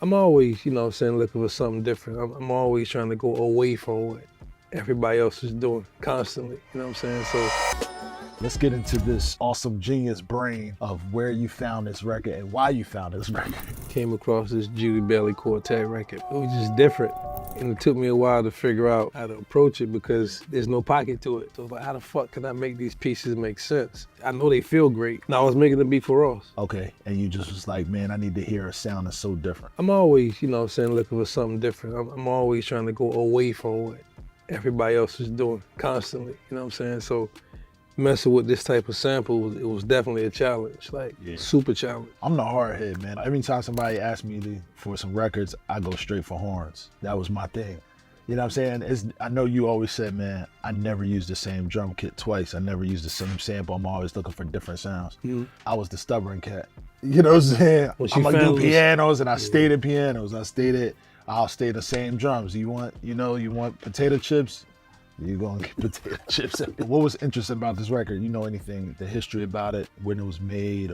I'm always, you know what I'm saying, looking for something different. I'm always trying to go away from what everybody else is doing constantly, you know what I'm saying? So Let's get into this awesome genius brain of where you found this record and why you found this record. came across this Judy Bailey Quartet record. It was just different. And it took me a while to figure out how to approach it because there's no pocket to it. So it's like, how the fuck can I make these pieces make sense? I know they feel great. Now I was making the beat for Ross. Okay, and you just was like, man, I need to hear a sound that's so different. I'm always, you know what I'm saying, looking for something different. I'm always trying to go away from what everybody else is doing constantly, you know what I'm saying? So messing with this type of sample, it was definitely a challenge, like super challenge. I'm the hard head, man. Every time somebody asks me for some records, I go straight for horns. That was my thing. You know what I'm saying? I know you always said, man, I never use the same drum kit twice. I never use the same sample. I'm always looking for different sounds. I was the stubborn cat. You know what I'm saying? I'm like do pianos and I stayed at pianos. I'll stay the same drums. You want potato chips? You're gonna get potato chips. What was interesting about this record? You know anything, the history about it, when it was made?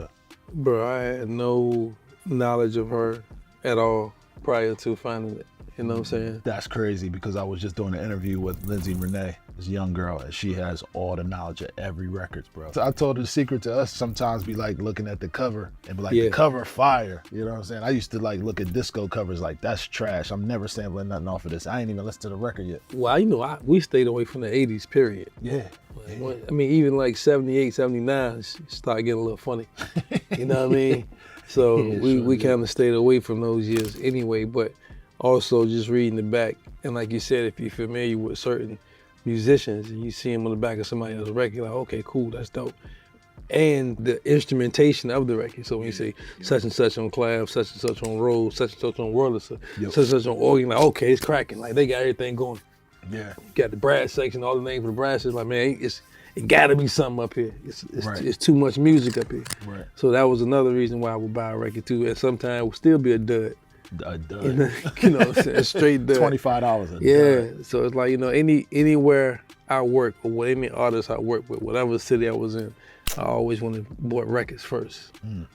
Bro, I had no knowledge of her at all prior to finding it. You know what I'm saying? That's crazy because I was just doing an interview with Lindsay Renee, this young girl, and she has all the knowledge of every record, bro. So I told her the secret to us sometimes be like looking at the cover and be like, the cover fire. You know what I'm saying? I used to like look at disco covers like, that's trash. I'm never sampling nothing off of this. I ain't even listened to the record yet. Well, you know, we stayed away from the 80s, period. Yeah. I mean, even like 78, 79, it started getting a little funny. You know what I mean? So we kind of stayed away from those years anyway, but also just reading the back. And like you said, if you're familiar with certain musicians and you see them on the back of somebody else's record, you're like, okay, cool, that's dope. And the instrumentation of the record. So when you say such and such on clav, such and such on rolls, such and such on Wurlitzer, such and such on organ, like, okay, it's cracking. Like they got everything going. Yeah. You got the brass section, all the names for the brass. It's like, man, it gotta be something up here. It's too much music up here. Right. So that was another reason why I would buy a record too. And sometimes it would still be a dud. A dud. You know what I'm saying? A straight dud. $25 a dud. Yeah. So it's like, you know, anywhere I work or with any artist I work with, whatever city I was in, I always wanted to bought records first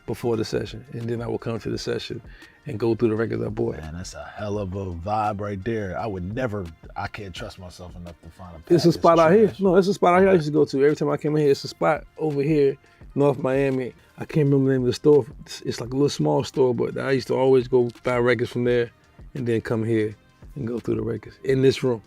before the session. And then I would come to the session and go through the records I bought. Man, that's a hell of a vibe right there. I can't trust myself enough to find a pack. It's a spot out here. No, it's a spot out here I used to go to. Every time I came in here, it's a spot over here, North Miami. I can't remember the name of the store. It's like a little small store, but I used to always go buy records from there and then come here and go through the records in this room.